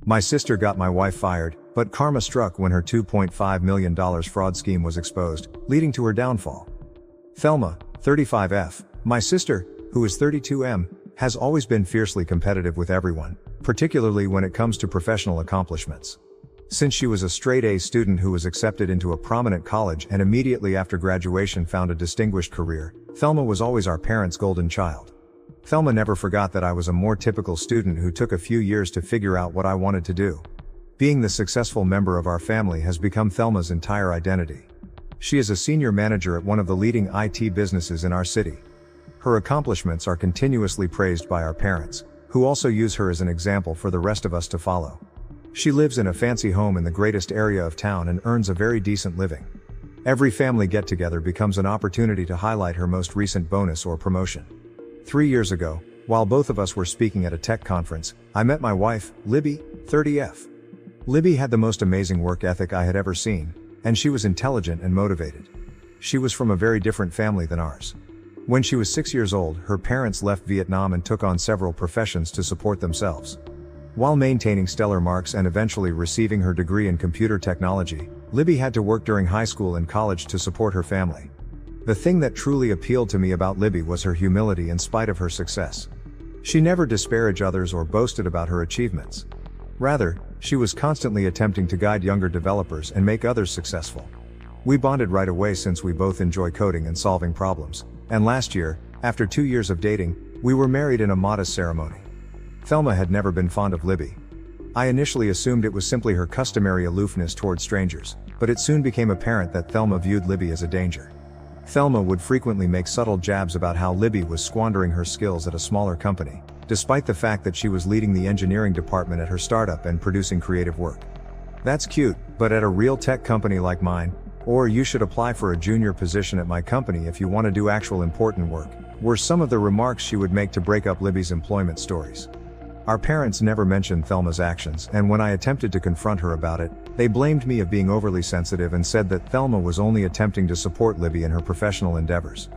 My sister got my wife fired, but karma struck when her $2.5 million fraud scheme was exposed, leading to her downfall. Thelma, 35F, my sister, who is 32M, has always been fiercely competitive with everyone, particularly when it comes to professional accomplishments. Since she was a straight-A student who was accepted into a prominent college and immediately after graduation found a distinguished career, Thelma was always our parents' golden child. Thelma never forgot that I was a more typical student who took a few years to figure out what I wanted to do. Being the successful member of our family has become Thelma's entire identity. She is a senior manager at one of the leading IT businesses in our city. Her accomplishments are continuously praised by our parents, who also use her as an example for the rest of us to follow. She lives in a fancy home in the greatest area of town and earns a very decent living. Every family get-together becomes an opportunity to highlight her most recent bonus or promotion. 3 years ago, while both of us were speaking at a tech conference, I met my wife, Libby, 30F. Libby had the most amazing work ethic I had ever seen, and she was intelligent and motivated. She was from a very different family than ours. When she was 6 years old, her parents left Vietnam and took on several professions to support themselves. While maintaining stellar marks and eventually receiving her degree in computer technology, Libby had to work during high school and college to support her family. The thing that truly appealed to me about Libby was her humility in spite of her success. She never disparaged others or boasted about her achievements. Rather, she was constantly attempting to guide younger developers and make others successful. We bonded right away since we both enjoy coding and solving problems, and last year, after 2 years of dating, we were married in a modest ceremony. Thelma had never been fond of Libby. I initially assumed it was simply her customary aloofness toward strangers, but it soon became apparent that Thelma viewed Libby as a danger. Thelma would frequently make subtle jabs about how Libby was squandering her skills at a smaller company, despite the fact that she was leading the engineering department at her startup and producing creative work. That's cute, but at a real tech company like mine, or you should apply for a junior position at my company if you want to do actual important work, were some of the remarks she would make to break up Libby's employment stories. Our parents never mentioned Thelma's actions, and when I attempted to confront her about it, they blamed me of being overly sensitive and said that Thelma was only attempting to support Libby in her professional endeavors.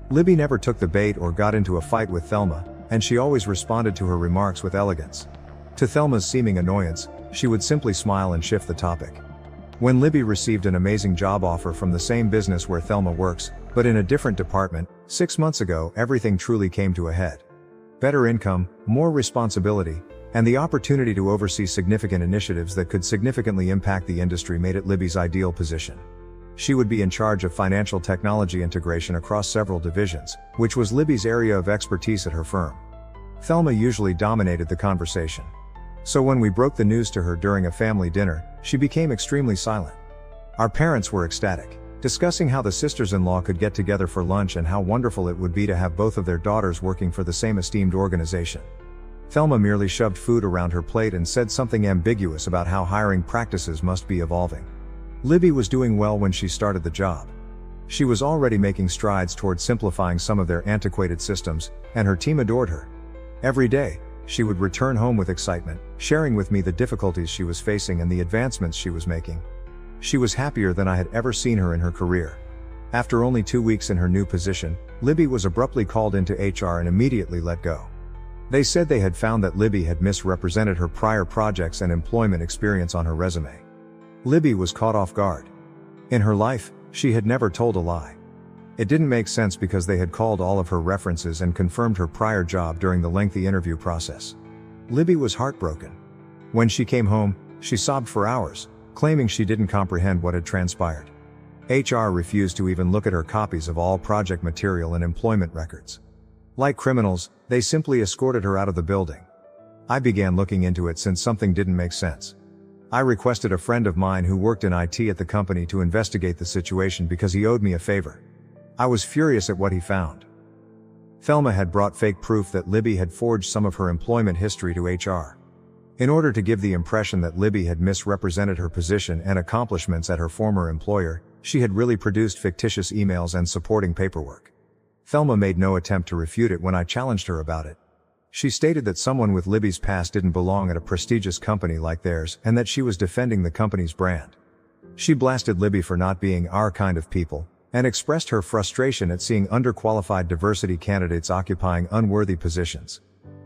Libby never took the bait or got into a fight with Thelma, and she always responded to her remarks with elegance. To Thelma's seeming annoyance, she would simply smile and shift the topic. When Libby received an amazing job offer from the same business where Thelma works, but in a different department, 6 months ago, everything truly came to a head. Better income, more responsibility, and the opportunity to oversee significant initiatives that could significantly impact the industry made it Libby's ideal position. She would be in charge of financial technology integration across several divisions, which was Libby's area of expertise at her firm. Thelma usually dominated the conversation. So when we broke the news to her during a family dinner, she became extremely silent. Our parents were ecstatic, discussing how the sisters-in-law could get together for lunch and how wonderful it would be to have both of their daughters working for the same esteemed organization. Thelma merely shoved food around her plate and said something ambiguous about how hiring practices must be evolving. Libby was doing well when she started the job. She was already making strides toward simplifying some of their antiquated systems, and her team adored her. Every day, she would return home with excitement, sharing with me the difficulties she was facing and the advancements she was making. She was happier than I had ever seen her in her career. After only 2 weeks in her new position, Libby was abruptly called into HR and immediately let go. They said they had found that Libby had misrepresented her prior projects and employment experience on her resume. Libby was caught off guard. In her life, she had never told a lie. It didn't make sense because they had called all of her references and confirmed her prior job during the lengthy interview process. Libby was heartbroken. When she came home, she sobbed for hours, claiming she didn't comprehend what had transpired. HR refused to even look at her copies of all project material and employment records. Like criminals, they simply escorted her out of the building. I began looking into it since something didn't make sense. I requested a friend of mine who worked in IT at the company to investigate the situation because he owed me a favor. I was furious at what he found. Thelma had brought fake proof that Libby had forged some of her employment history to HR. In order to give the impression that Libby had misrepresented her position and accomplishments at her former employer, she had really produced fictitious emails and supporting paperwork. Thelma made no attempt to refute it when I challenged her about it. She stated that someone with Libby's past didn't belong at a prestigious company like theirs and that she was defending the company's brand. She blasted Libby for not being our kind of people, and expressed her frustration at seeing underqualified diversity candidates occupying unworthy positions.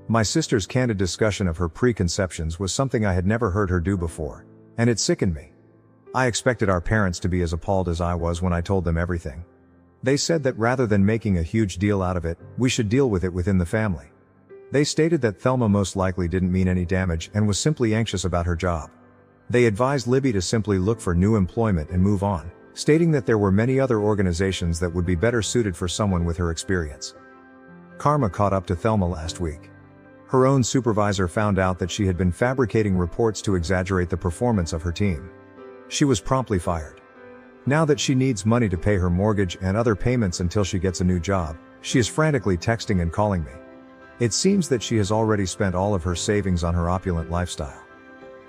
My sister's candid discussion of her preconceptions was something I had never heard her do before, and it sickened me. I expected our parents to be as appalled as I was when I told them everything. They said that rather than making a huge deal out of it, we should deal with it within the family. They stated that Thelma most likely didn't mean any damage and was simply anxious about her job. They advised Libby to simply look for new employment and move on, stating that there were many other organizations that would be better suited for someone with her experience. Karma caught up to Thelma last week. Her own supervisor found out that she had been fabricating reports to exaggerate the performance of her team. She was promptly fired. Now that she needs money to pay her mortgage and other payments until she gets a new job, she is frantically texting and calling me. It seems that she has already spent all of her savings on her opulent lifestyle.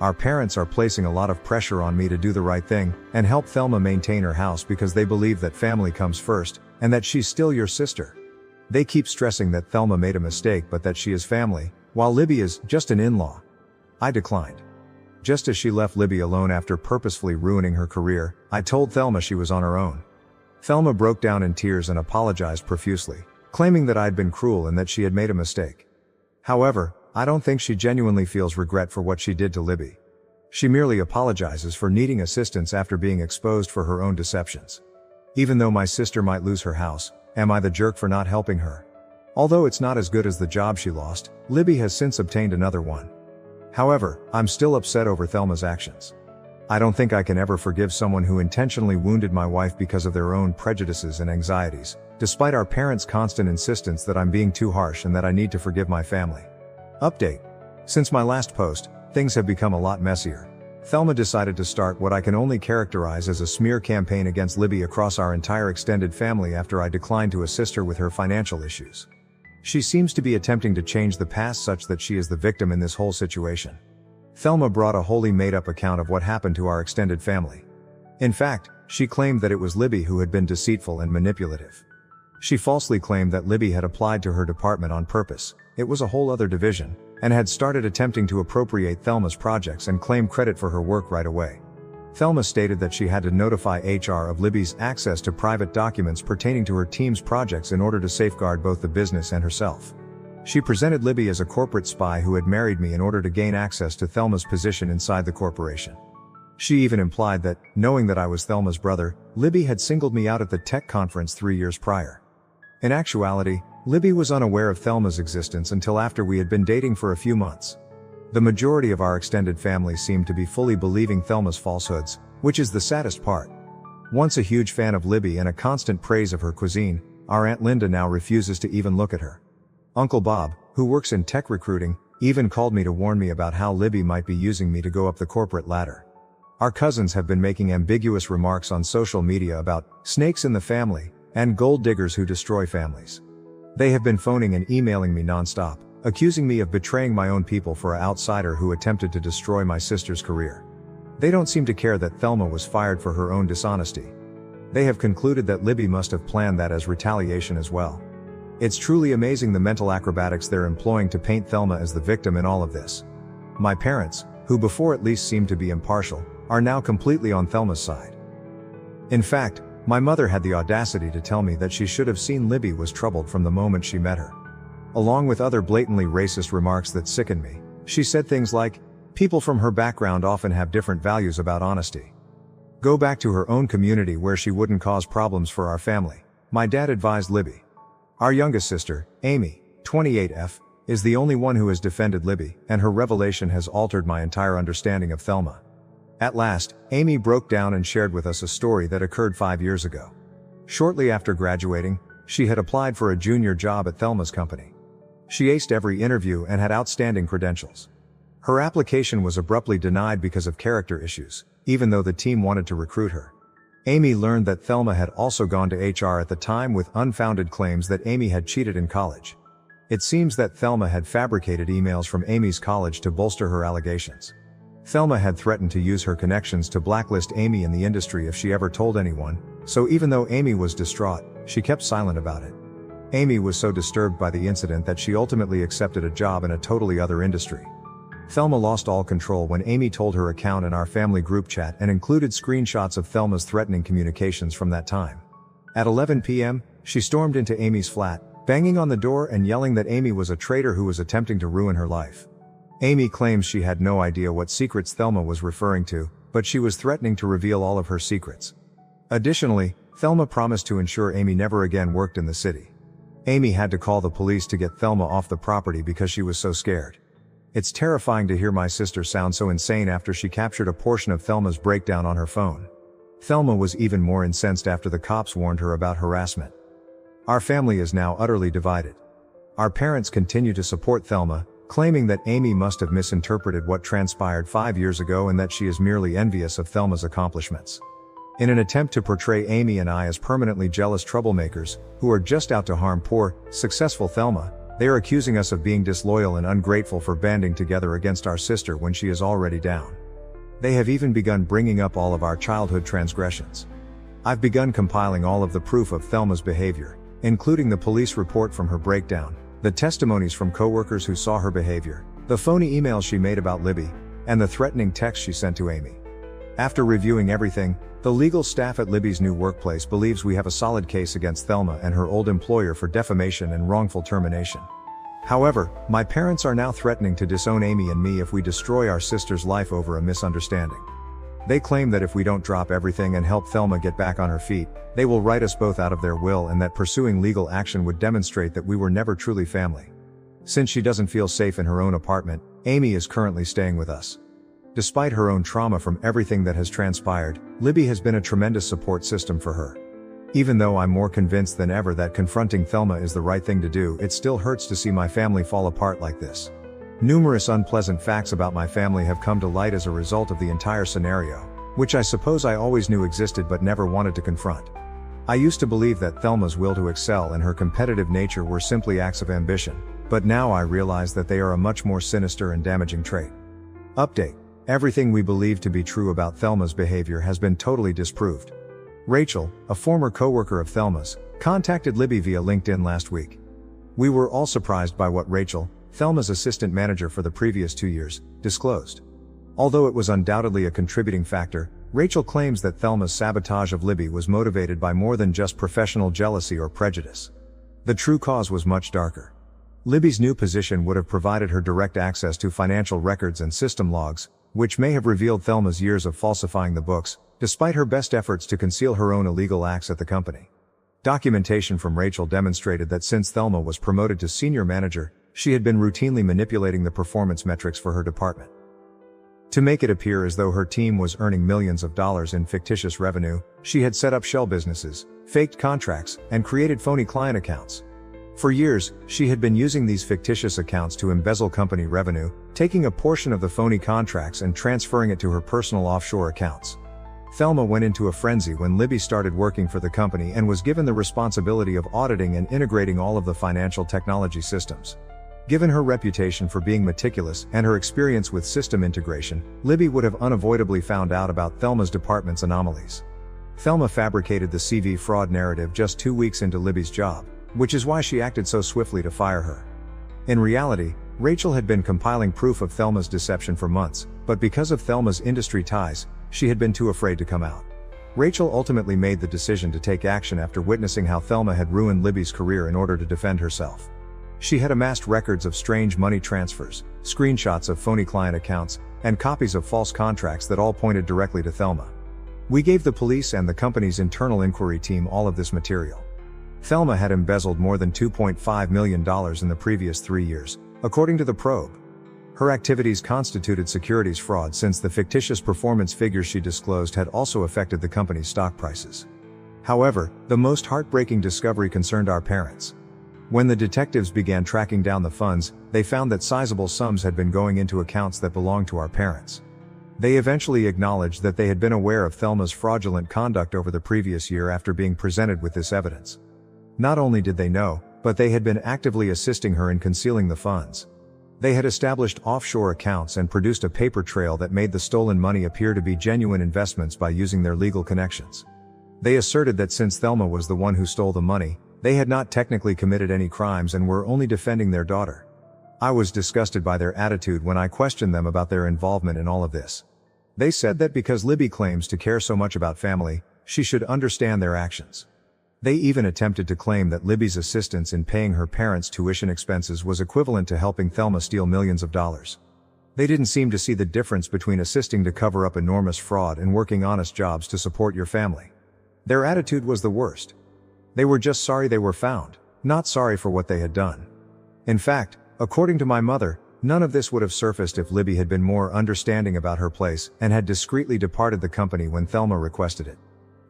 Our parents are placing a lot of pressure on me to do the right thing and help Thelma maintain her house because they believe that family comes first and that she's still your sister. They keep stressing that Thelma made a mistake but that she is family, while Libby is just an in-law. I declined. Just as she left Libby alone after purposefully ruining her career, I told Thelma she was on her own. Thelma broke down in tears and apologized profusely, claiming that I'd been cruel and that she had made a mistake. However, I don't think she genuinely feels regret for what she did to Libby. She merely apologizes for needing assistance after being exposed for her own deceptions. Even though my sister might lose her house, am I the jerk for not helping her? Although it's not as good as the job she lost, Libby has since obtained another one. However, I'm still upset over Thelma's actions. I don't think I can ever forgive someone who intentionally wounded my wife because of their own prejudices and anxieties, despite our parents' constant insistence that I'm being too harsh and that I need to forgive my family. Update. Since my last post, things have become a lot messier. Thelma decided to start what I can only characterize as a smear campaign against Libby across our entire extended family after I declined to assist her with her financial issues. She seems to be attempting to change the past such that she is the victim in this whole situation. Thelma brought a wholly made-up account of what happened to our extended family. In fact, she claimed that it was Libby who had been deceitful and manipulative. She falsely claimed that Libby had applied to her department on purpose, it was a whole other division, and had started attempting to appropriate Thelma's projects and claim credit for her work right away. Thelma stated that she had to notify HR of Libby's access to private documents pertaining to her team's projects in order to safeguard both the business and herself. She presented Libby as a corporate spy who had married me in order to gain access to Thelma's position inside the corporation. She even implied that, knowing that I was Thelma's brother, Libby had singled me out at the tech conference 3 years prior. In actuality, Libby was unaware of Thelma's existence until after we had been dating for a few months. The majority of our extended family seemed to be fully believing Thelma's falsehoods, which is the saddest part. Once a huge fan of Libby and a constant praise of her cuisine, our Aunt Linda now refuses to even look at her. Uncle Bob, who works in tech recruiting, even called me to warn me about how Libby might be using me to go up the corporate ladder. Our cousins have been making ambiguous remarks on social media about snakes in the family and gold diggers who destroy families. They have been phoning and emailing me non-stop, accusing me of betraying my own people for an outsider who attempted to destroy my sister's career. They don't seem to care that Thelma was fired for her own dishonesty. They have concluded that Libby must have planned that as retaliation as well. It's truly amazing the mental acrobatics they're employing to paint Thelma as the victim in all of this. My parents, who before at least seemed to be impartial, are now completely on Thelma's side. In fact, my mother had the audacity to tell me that she should have seen Libby was troubled from the moment she met her. Along with other blatantly racist remarks that sickened me, she said things like, people from her background often have different values about honesty. Go back to her own community where she wouldn't cause problems for our family, my dad advised Libby. Our youngest sister, Amy, 28F, is the only one who has defended Libby, and her revelation has altered my entire understanding of Thelma. At last, Amy broke down and shared with us a story that occurred 5 years ago. Shortly after graduating, she had applied for a junior job at Thelma's company. She aced every interview and had outstanding credentials. Her application was abruptly denied because of character issues, even though the team wanted to recruit her. Amy learned that Thelma had also gone to HR at the time with unfounded claims that Amy had cheated in college. It seems that Thelma had fabricated emails from Amy's college to bolster her allegations. Thelma had threatened to use her connections to blacklist Amy in the industry if she ever told anyone, so even though Amy was distraught, she kept silent about it. Amy was so disturbed by the incident that she ultimately accepted a job in a totally other industry. Thelma lost all control when Amy told her account in our family group chat and included screenshots of Thelma's threatening communications from that time. At 11 p.m., she stormed into Amy's flat, banging on the door and yelling that Amy was a traitor who was attempting to ruin her life. Amy claims she had no idea what secrets Thelma was referring to, but she was threatening to reveal all of her secrets. Additionally, Thelma promised to ensure Amy never again worked in the city. Amy had to call the police to get Thelma off the property because she was so scared. It's terrifying to hear my sister sound so insane after she captured a portion of Thelma's breakdown on her phone. Thelma was even more incensed after the cops warned her about harassment. Our family is now utterly divided. Our parents continue to support Thelma, claiming that Amy must have misinterpreted what transpired 5 years ago and that she is merely envious of Thelma's accomplishments. In an attempt to portray Amy and I as permanently jealous troublemakers, who are just out to harm poor, successful Thelma, they are accusing us of being disloyal and ungrateful for banding together against our sister when she is already down. They have even begun bringing up all of our childhood transgressions. I've begun compiling all of the proof of Thelma's behavior, including the police report from her breakdown, the testimonies from coworkers who saw her behavior, the phony emails she made about Libby, and the threatening text she sent to Amy. After reviewing everything, the legal staff at Libby's new workplace believes we have a solid case against Thelma and her old employer for defamation and wrongful termination. However, my parents are now threatening to disown Amy and me if we destroy our sister's life over a misunderstanding. They claim that if we don't drop everything and help Thelma get back on her feet, they will write us both out of their will and that pursuing legal action would demonstrate that we were never truly family. Since she doesn't feel safe in her own apartment, Amy is currently staying with us. Despite her own trauma from everything that has transpired, Libby has been a tremendous support system for her. Even though I'm more convinced than ever that confronting Thelma is the right thing to do, it still hurts to see my family fall apart like this. Numerous unpleasant facts about my family have come to light as a result of the entire scenario, which I suppose I always knew existed but never wanted to confront. I used to believe that Thelma's will to excel and her competitive nature were simply acts of ambition, but now I realize that they are a much more sinister and damaging trait. Update. Everything we believed to be true about Thelma's behavior has been totally disproved. Rachel, a former coworker of Thelma's, contacted Libby via LinkedIn last week. We were all surprised by what Rachel, Thelma's assistant manager for the previous 2 years, disclosed. Although it was undoubtedly a contributing factor, Rachel claims that Thelma's sabotage of Libby was motivated by more than just professional jealousy or prejudice. The true cause was much darker. Libby's new position would have provided her direct access to financial records and system logs, which may have revealed Thelma's years of falsifying the books, despite her best efforts to conceal her own illegal acts at the company. Documentation from Rachel demonstrated that since Thelma was promoted to senior manager, she had been routinely manipulating the performance metrics for her department. To make it appear as though her team was earning millions of dollars in fictitious revenue, she had set up shell businesses, faked contracts, and created phony client accounts. For years, she had been using these fictitious accounts to embezzle company revenue, taking a portion of the phony contracts and transferring it to her personal offshore accounts. Thelma went into a frenzy when Libby started working for the company and was given the responsibility of auditing and integrating all of the financial technology systems. Given her reputation for being meticulous and her experience with system integration, Libby would have unavoidably found out about Thelma's department's anomalies. Thelma fabricated the CV fraud narrative just 2 weeks into Libby's job, which is why she acted so swiftly to fire her. In reality, Rachel had been compiling proof of Thelma's deception for months, but because of Thelma's industry ties, she had been too afraid to come out. Rachel ultimately made the decision to take action after witnessing how Thelma had ruined Libby's career in order to defend herself. She had amassed records of strange money transfers, screenshots of phony client accounts, and copies of false contracts that all pointed directly to Thelma. We gave the police and the company's internal inquiry team all of this material. Thelma had embezzled more than $2.5 million in the previous 3 years, according to the probe. Her activities constituted securities fraud since the fictitious performance figures she disclosed had also affected the company's stock prices. However, the most heartbreaking discovery concerned our parents. When the detectives began tracking down the funds, they found that sizable sums had been going into accounts that belonged to our parents. They eventually acknowledged that they had been aware of Thelma's fraudulent conduct over the previous year after being presented with this evidence. Not only did they know, but they had been actively assisting her in concealing the funds. They had established offshore accounts and produced a paper trail that made the stolen money appear to be genuine investments by using their legal connections. They asserted that since Thelma was the one who stole the money, they had not technically committed any crimes and were only defending their daughter. I was disgusted by their attitude when I questioned them about their involvement in all of this. They said that because Libby claims to care so much about family, she should understand their actions. They even attempted to claim that Libby's assistance in paying her parents' tuition expenses was equivalent to helping Thelma steal millions of dollars. They didn't seem to see the difference between assisting to cover up enormous fraud and working honest jobs to support your family. Their attitude was the worst. They were just sorry they were found, not sorry for what they had done. In fact, according to my mother, none of this would have surfaced if Libby had been more understanding about her place and had discreetly departed the company when Thelma requested it.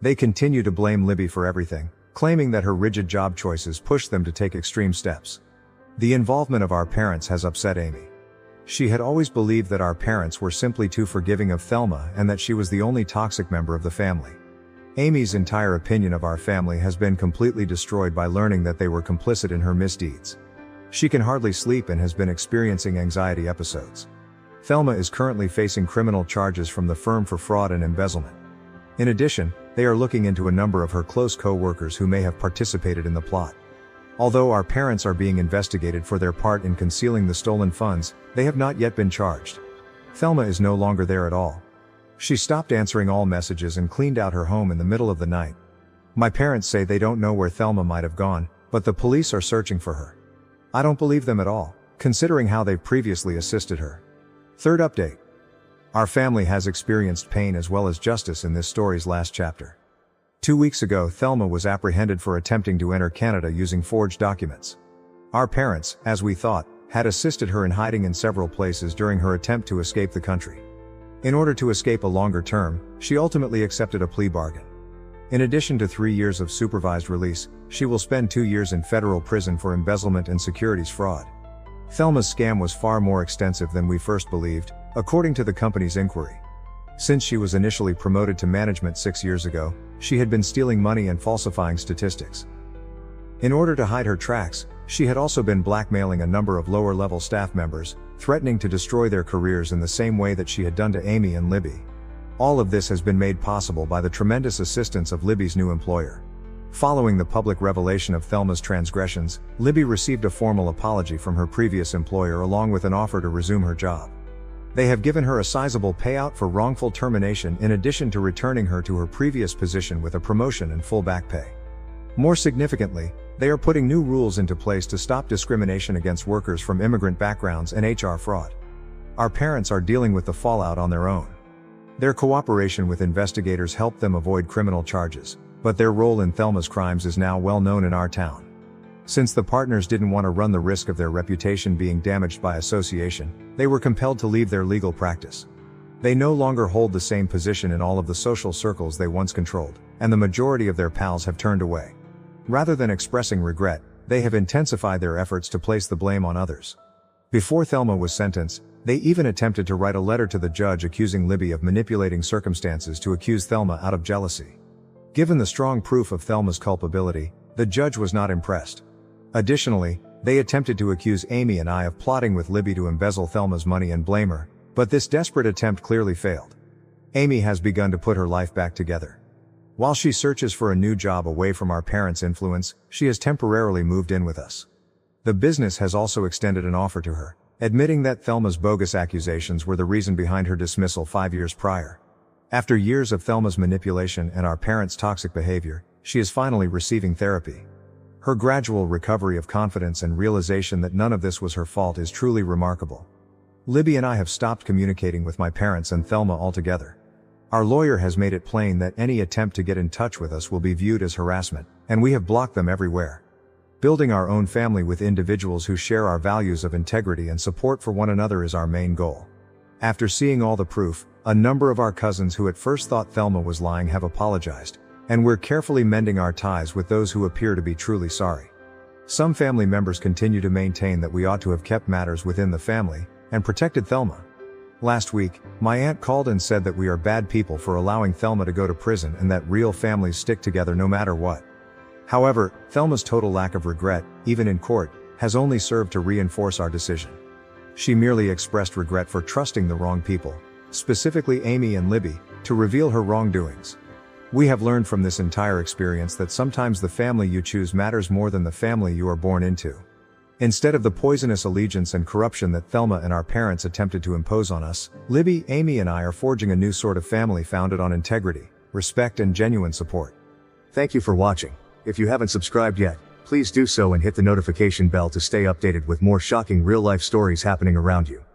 They continue to blame Libby for everything, claiming that her rigid job choices pushed them to take extreme steps. The involvement of our parents has upset Amy. She had always believed that our parents were simply too forgiving of Thelma and that she was the only toxic member of the family. Amy's entire opinion of our family has been completely destroyed by learning that they were complicit in her misdeeds. She can hardly sleep and has been experiencing anxiety episodes. Thelma is currently facing criminal charges from the firm for fraud and embezzlement. In addition, they are looking into a number of her close co-workers who may have participated in the plot. Although our parents are being investigated for their part in concealing the stolen funds, they have not yet been charged. Thelma is no longer there at all. She stopped answering all messages and cleaned out her home in the middle of the night. My parents say they don't know where Thelma might have gone, but the police are searching for her. I don't believe them at all, considering how they've previously assisted her. Third update. Our family has experienced pain as well as justice in this story's last chapter. 2 weeks ago, Thelma was apprehended for attempting to enter Canada using forged documents. Our parents, as we thought, had assisted her in hiding in several places during her attempt to escape the country. In order to escape a longer term, she ultimately accepted a plea bargain. In addition to 3 years of supervised release, she will spend 2 years in federal prison for embezzlement and securities fraud. Thelma's scam was far more extensive than we first believed, according to the company's inquiry. Since she was initially promoted to management 6 years ago, she had been stealing money and falsifying statistics. In order to hide her tracks, she had also been blackmailing a number of lower-level staff members, threatening to destroy their careers in the same way that she had done to Amy and Libby. All of this has been made possible by the tremendous assistance of Libby's new employer. Following the public revelation of Thelma's transgressions, Libby received a formal apology from her previous employer along with an offer to resume her job. They have given her a sizable payout for wrongful termination in addition to returning her to her previous position with a promotion and full back pay. More significantly, they are putting new rules into place to stop discrimination against workers from immigrant backgrounds and HR fraud. Our parents are dealing with the fallout on their own. Their cooperation with investigators helped them avoid criminal charges, but their role in Thelma's crimes is now well known in our town. Since the partners didn't want to run the risk of their reputation being damaged by association, they were compelled to leave their legal practice. They no longer hold the same position in all of the social circles they once controlled, and the majority of their pals have turned away. Rather than expressing regret, they have intensified their efforts to place the blame on others. Before Thelma was sentenced, they even attempted to write a letter to the judge accusing Libby of manipulating circumstances to accuse Thelma out of jealousy. Given the strong proof of Thelma's culpability, the judge was not impressed. Additionally, they attempted to accuse Amy and I of plotting with Libby to embezzle Thelma's money and blame her, but this desperate attempt clearly failed. Amy has begun to put her life back together. While she searches for a new job away from our parents' influence, she has temporarily moved in with us. The business has also extended an offer to her, admitting that Thelma's bogus accusations were the reason behind her dismissal 5 years prior. After years of Thelma's manipulation and our parents' toxic behavior, she is finally receiving therapy. Her gradual recovery of confidence and realization that none of this was her fault is truly remarkable. Libby and I have stopped communicating with my parents and Thelma altogether. Our lawyer has made it plain that any attempt to get in touch with us will be viewed as harassment, and we have blocked them everywhere. Building our own family with individuals who share our values of integrity and support for one another is our main goal. After seeing all the proof, a number of our cousins who at first thought Thelma was lying have apologized, and we're carefully mending our ties with those who appear to be truly sorry. Some family members continue to maintain that we ought to have kept matters within the family and protected Thelma. Last week, my aunt called and said that we are bad people for allowing Thelma to go to prison and that real families stick together no matter what. However, Thelma's total lack of regret, even in court, has only served to reinforce our decision. She merely expressed regret for trusting the wrong people, specifically Amy and Libby, to reveal her wrongdoings. We have learned from this entire experience that sometimes the family you choose matters more than the family you are born into. Instead of the poisonous allegiance and corruption that Thelma and our parents attempted to impose on us, Libby, Amy and I are forging a new sort of family founded on integrity, respect and genuine support. Thank you for watching. If you haven't subscribed yet, please do so and hit the notification bell to stay updated with more shocking real-life stories happening around you.